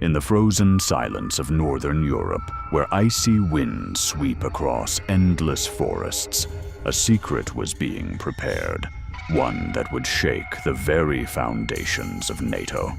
In the frozen silence of northern Europe, where icy winds sweep across endless forests, a secret was being prepared, one that would shake the very foundations of NATO.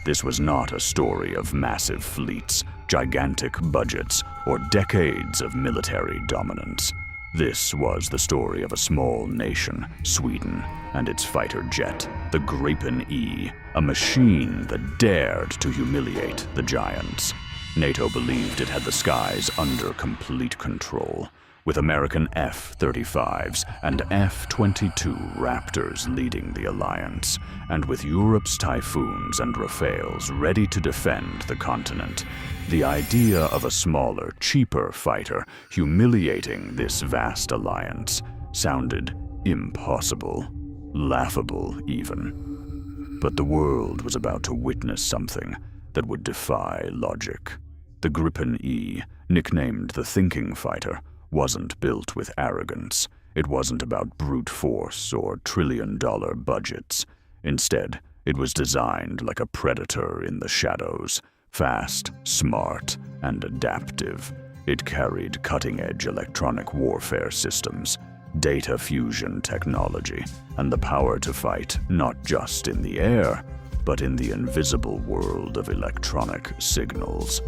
This was not a story of massive fleets, gigantic budgets, or decades of military dominance. This was the story of a small nation, Sweden, and its fighter jet, the Gripen E, a machine that dared to humiliate the giants. NATO believed it had the skies under complete control, with American F-35s and F-22 Raptors leading the alliance, and with Europe's Typhoons and Rafales ready to defend the continent. The idea of a smaller, cheaper fighter humiliating this vast alliance sounded impossible, laughable even. But the world was about to witness something that would defy logic. The Gripen E, nicknamed the thinking fighter, wasn't built with arrogance. It wasn't about brute force or trillion-dollar budgets. Instead, it was designed like a predator in the shadows, fast, smart, and adaptive. It carried cutting-edge electronic warfare systems, data fusion technology, and the power to fight not just in the air, but in the invisible world of electronic signals.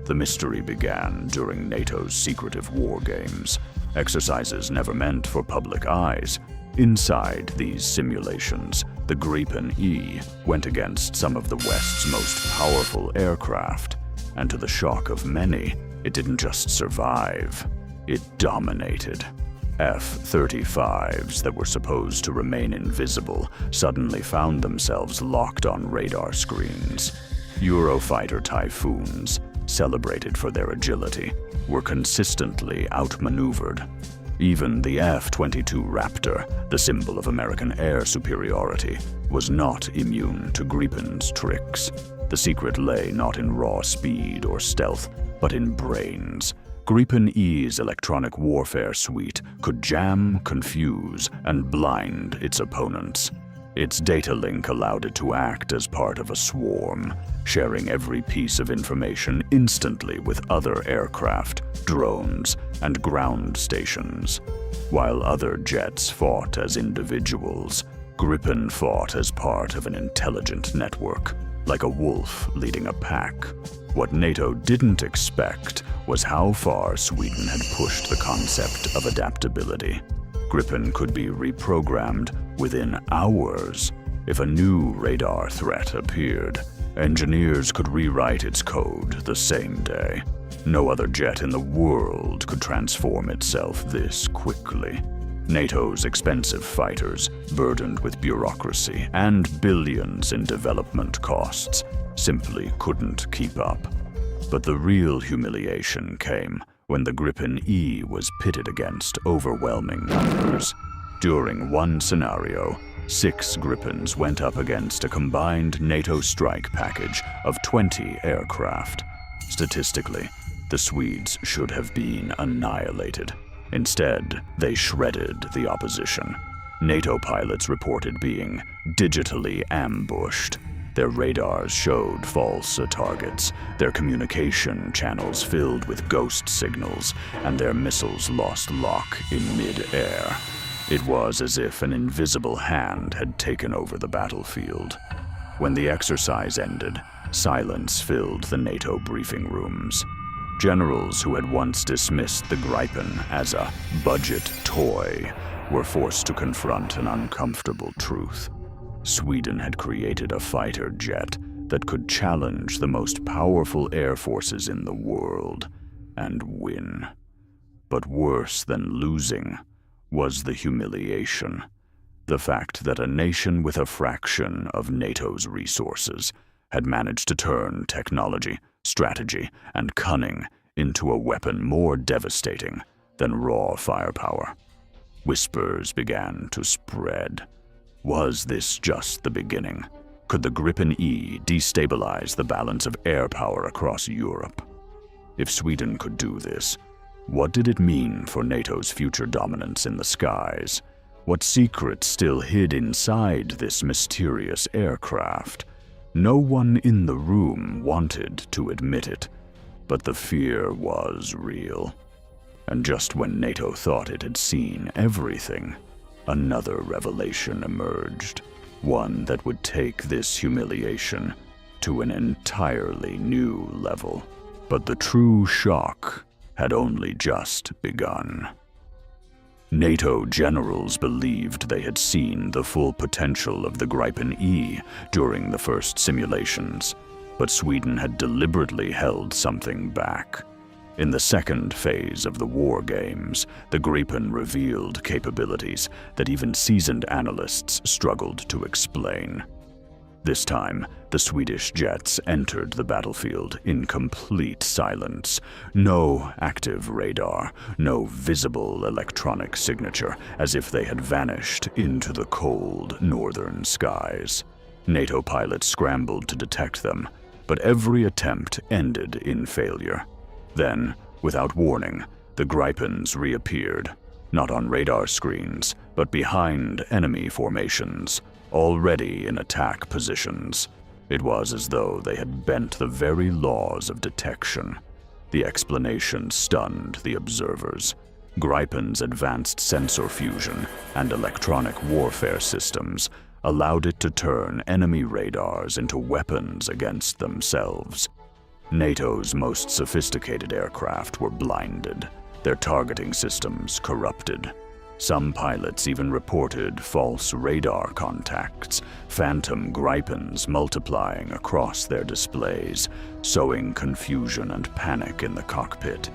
The mystery began during NATO's secretive war games, exercises never meant for public eyes. Inside these simulations, the Gripen E went against some of the West's most powerful aircraft, and to the shock of many, it didn't just survive, it dominated. F-35s that were supposed to remain invisible suddenly found themselves locked on radar screens. Eurofighter Typhoons, celebrated for their agility, were consistently outmaneuvered. Even the F-22 Raptor, the symbol of American air superiority, was not immune to Gripen's tricks. The secret lay not in raw speed or stealth, but in brains. Gripen E's electronic warfare suite could jam, confuse, and blind its opponents. Its data link allowed it to act as part of a swarm, sharing every piece of information instantly with other aircraft, drones, and ground stations. While other jets fought as individuals, Gripen fought as part of an intelligent network, like a wolf leading a pack. What NATO didn't expect was how far Sweden had pushed the concept of adaptability. Gripen could be reprogrammed within hours. If a new radar threat appeared, engineers could rewrite its code the same day. No other jet in the world could transform itself this quickly. NATO's expensive fighters, burdened with bureaucracy and billions in development costs, simply couldn't keep up. But the real humiliation came when the Gripen E was pitted against overwhelming numbers. During one scenario, 6 Gripens went up against a combined NATO strike package of 20 aircraft. Statistically, the Swedes should have been annihilated. Instead, they shredded the opposition. NATO pilots reported being digitally ambushed. Their radars showed false targets, their communication channels filled with ghost signals, and their missiles lost lock in mid-air. It was as if an invisible hand had taken over the battlefield. When the exercise ended, silence filled the NATO briefing rooms. Generals who had once dismissed the Gripen as a budget toy were forced to confront an uncomfortable truth. Sweden had created a fighter jet that could challenge the most powerful air forces in the world and win. But worse than losing was the humiliation. The fact that a nation with a fraction of NATO's resources had managed to turn technology, strategy, and cunning into a weapon more devastating than raw firepower. Whispers began to spread. Was this just the beginning? Could the Gripen E destabilize the balance of air power across Europe? If Sweden could do this, what did it mean for NATO's future dominance in the skies? What secrets still hid inside this mysterious aircraft? No one in the room wanted to admit it, but the fear was real. And just when NATO thought it had seen everything, another revelation emerged, one that would take this humiliation to an entirely new level. But the true shock had only just begun. NATO generals believed they had seen the full potential of the Gripen E during the first simulations, but Sweden had deliberately held something back. In the second phase of the war games, the Gripen revealed capabilities that even seasoned analysts struggled to explain. This time, the Swedish jets entered the battlefield in complete silence. No active radar, no visible electronic signature, as if they had vanished into the cold northern skies. NATO pilots scrambled to detect them, but every attempt ended in failure. Then, without warning, the Gripens reappeared, not on radar screens, but behind enemy formations, already in attack positions. It was as though they had bent the very laws of detection. The explanation stunned the observers. Gripen's advanced sensor fusion and electronic warfare systems allowed it to turn enemy radars into weapons against themselves. NATO's most sophisticated aircraft were blinded, their targeting systems corrupted. Some pilots even reported false radar contacts, phantom Gripens multiplying across their displays, sowing confusion and panic in the cockpit.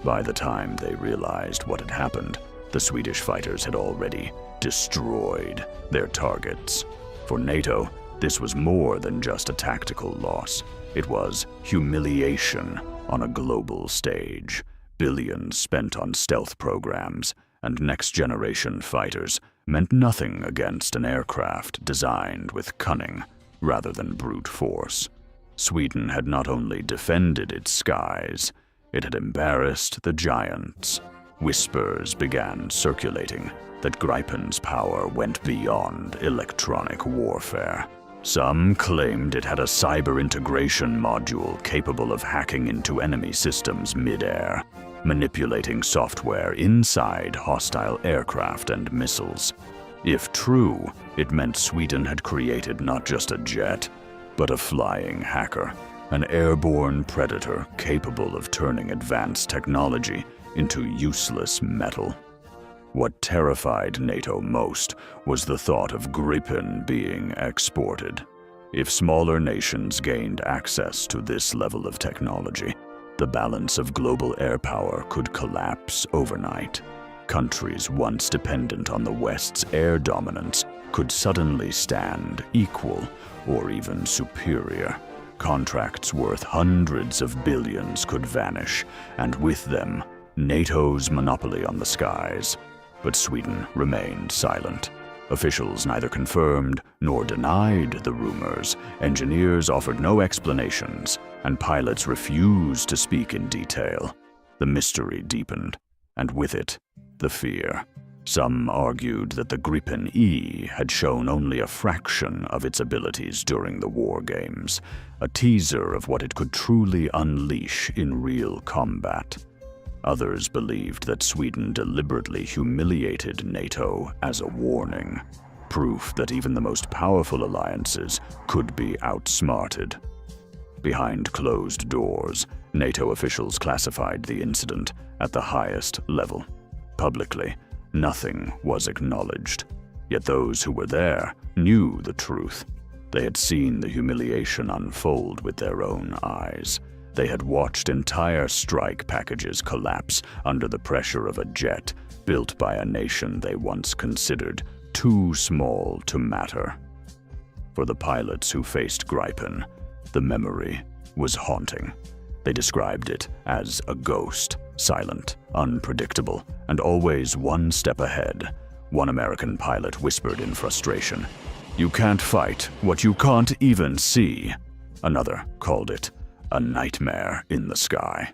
By the time they realized what had happened, the Swedish fighters had already destroyed their targets. For NATO, this was more than just a tactical loss. It was humiliation on a global stage. Billions spent on stealth programs and next-generation fighters meant nothing against an aircraft designed with cunning rather than brute force. Sweden had not only defended its skies, it had embarrassed the giants. Whispers began circulating that Gripen's power went beyond electronic warfare. Some claimed it had a cyber integration module capable of hacking into enemy systems mid-air, manipulating software inside hostile aircraft and missiles. If true, it meant Sweden had created not just a jet, but a flying hacker, an airborne predator capable of turning advanced technology into useless metal. What terrified NATO most was the thought of Gripen being exported. If smaller nations gained access to this level of technology, the balance of global air power could collapse overnight. Countries once dependent on the West's air dominance could suddenly stand equal or even superior. Contracts worth hundreds of billions could vanish, and with them, NATO's monopoly on the skies. But Sweden remained silent. Officials neither confirmed nor denied the rumors. Engineers offered no explanations, and pilots refused to speak in detail. The mystery deepened, and with it, the fear. Some argued that the Gripen E had shown only a fraction of its abilities during the war games, a teaser of what it could truly unleash in real combat. Others believed that Sweden deliberately humiliated NATO as a warning, proof that even the most powerful alliances could be outsmarted. Behind closed doors, NATO officials classified the incident at the highest level. Publicly, nothing was acknowledged, yet those who were there knew the truth. They had seen the humiliation unfold with their own eyes. They had watched entire strike packages collapse under the pressure of a jet built by a nation they once considered too small to matter. For the pilots who faced Gripen, the memory was haunting. They described it as a ghost, silent, unpredictable, and always one step ahead. One American pilot whispered in frustration, "You can't fight what you can't even see." Another called it a nightmare in the sky.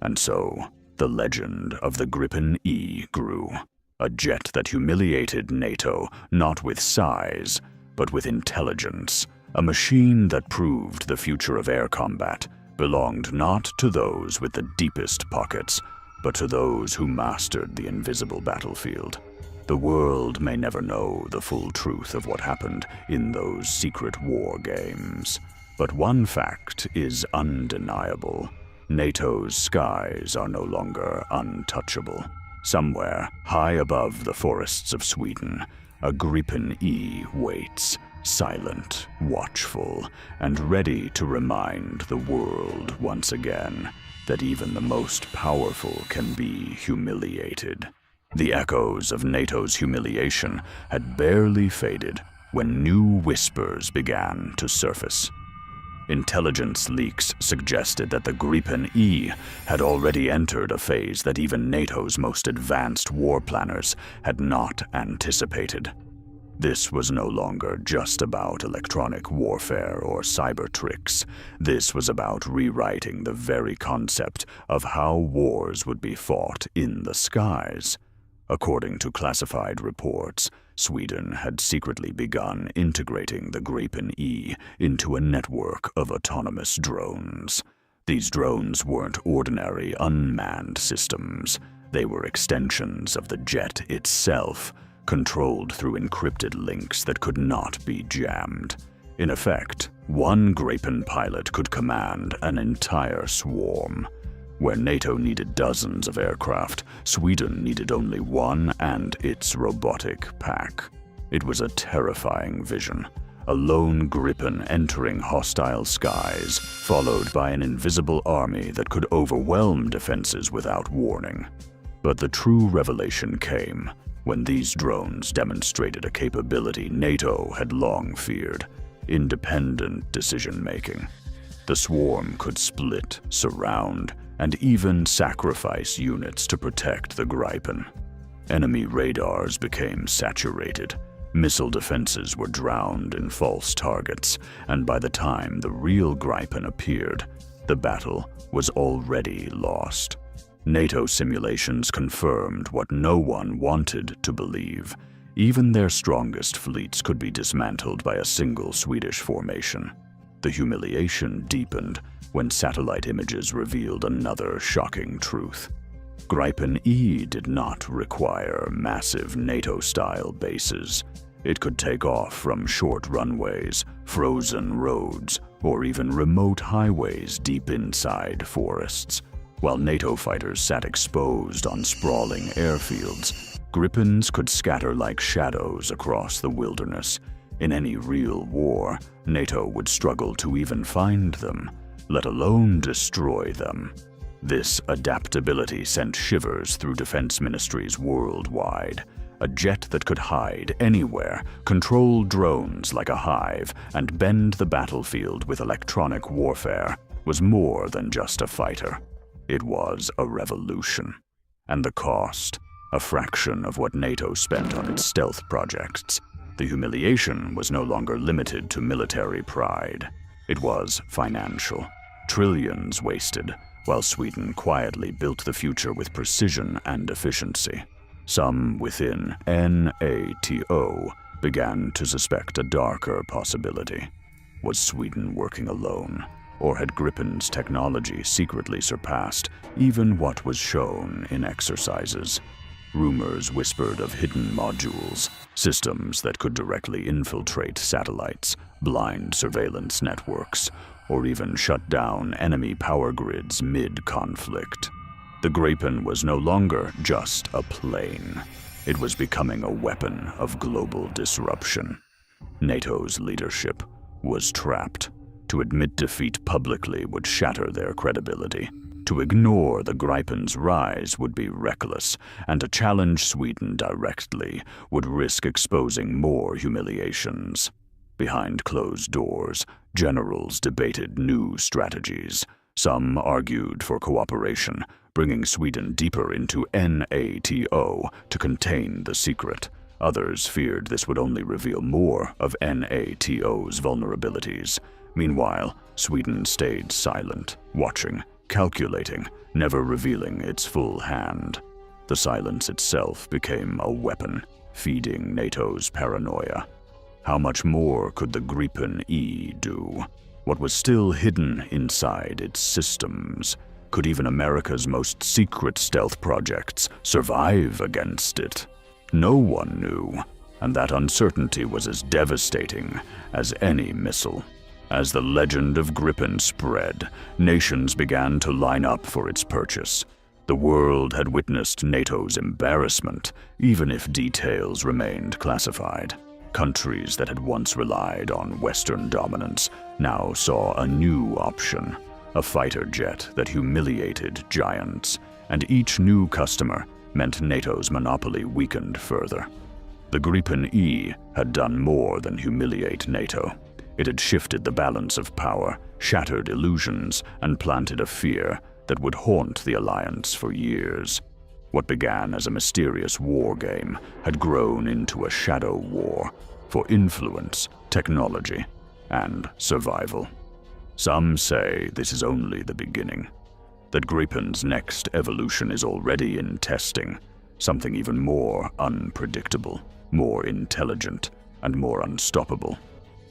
And so, the legend of the Gripen E grew. A jet that humiliated NATO not with size, but with intelligence. A machine that proved the future of air combat belonged not to those with the deepest pockets, but to those who mastered the invisible battlefield. The world may never know the full truth of what happened in those secret war games. But one fact is undeniable. NATO's skies are no longer untouchable. Somewhere, high above the forests of Sweden, a Gripen E waits, silent, watchful, and ready to remind the world once again that even the most powerful can be humiliated. The echoes of NATO's humiliation had barely faded when new whispers began to surface. Intelligence leaks suggested that the Gripen E had already entered a phase that even NATO's most advanced war planners had not anticipated. This was no longer just about electronic warfare or cyber tricks. This was about rewriting the very concept of how wars would be fought in the skies. According to classified reports, Sweden had secretly begun integrating the Gripen E into a network of autonomous drones. These drones weren't ordinary unmanned systems. They were extensions of the jet itself, controlled through encrypted links that could not be jammed. In effect, one Gripen pilot could command an entire swarm. Where NATO needed dozens of aircraft, Sweden needed only one and its robotic pack. It was a terrifying vision. A lone Gripen entering hostile skies, followed by an invisible army that could overwhelm defenses without warning. But the true revelation came when these drones demonstrated a capability NATO had long feared: independent decision-making. The swarm could split, surround, and even sacrifice units to protect the Gripen. Enemy radars became saturated. Missile defenses were drowned in false targets, and by the time the real Gripen appeared, the battle was already lost. NATO simulations confirmed what no one wanted to believe. Even their strongest fleets could be dismantled by a single Swedish formation. The humiliation deepened when satellite images revealed another shocking truth. Gripen E did not require massive NATO-style bases. It could take off from short runways, frozen roads, or even remote highways deep inside forests. While NATO fighters sat exposed on sprawling airfields, Gripens could scatter like shadows across the wilderness. In any real war, NATO would struggle to even find them, let alone destroy them. This adaptability sent shivers through defense ministries worldwide. A jet that could hide anywhere, control drones like a hive, and bend the battlefield with electronic warfare was more than just a fighter. It was a revolution. And the cost? A fraction of what NATO spent on its stealth projects. The humiliation was no longer limited to military pride. It was financial. Trillions wasted, while Sweden quietly built the future with precision and efficiency. Some within NATO began to suspect a darker possibility. Was Sweden working alone? Or had Gripen's technology secretly surpassed even what was shown in exercises? Rumors whispered of hidden modules, systems that could directly infiltrate satellites, blind surveillance networks, or even shut down enemy power grids mid-conflict. The Gripen was no longer just a plane. It was becoming a weapon of global disruption. NATO's leadership was trapped. To admit defeat publicly would shatter their credibility. To ignore the Gripen's rise would be reckless, and to challenge Sweden directly would risk exposing more humiliations. Behind closed doors, generals debated new strategies. Some argued for cooperation, bringing Sweden deeper into NATO to contain the secret. Others feared this would only reveal more of NATO's vulnerabilities. Meanwhile, Sweden stayed silent, watching, calculating, never revealing its full hand. The silence itself became a weapon, feeding NATO's paranoia. How much more could the Gripen E do? What was still hidden inside its systems? Could even America's most secret stealth projects survive against it? No one knew, and that uncertainty was as devastating as any missile. As the legend of Gripen spread, nations began to line up for its purchase. The world had witnessed NATO's embarrassment, even if details remained classified. Countries that had once relied on Western dominance now saw a new option, a fighter jet that humiliated giants, and each new customer meant NATO's monopoly weakened further. The Gripen E had done more than humiliate NATO. It had shifted the balance of power, shattered illusions, and planted a fear that would haunt the alliance for years. What began as a mysterious war game had grown into a shadow war for influence, technology, and survival. Some say this is only the beginning, that Gripen's next evolution is already in testing, something even more unpredictable, more intelligent, and more unstoppable.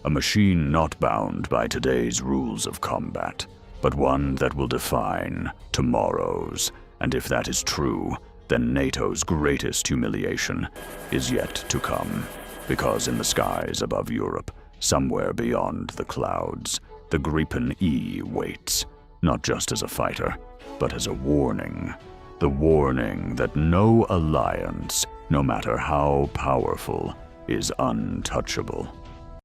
A machine not bound by today's rules of combat, but one that will define tomorrow's. And if that is true, then NATO's greatest humiliation is yet to come. Because in the skies above Europe, somewhere beyond the clouds, the Gripen E waits, not just as a fighter, but as a warning. The warning that no alliance, no matter how powerful, is untouchable.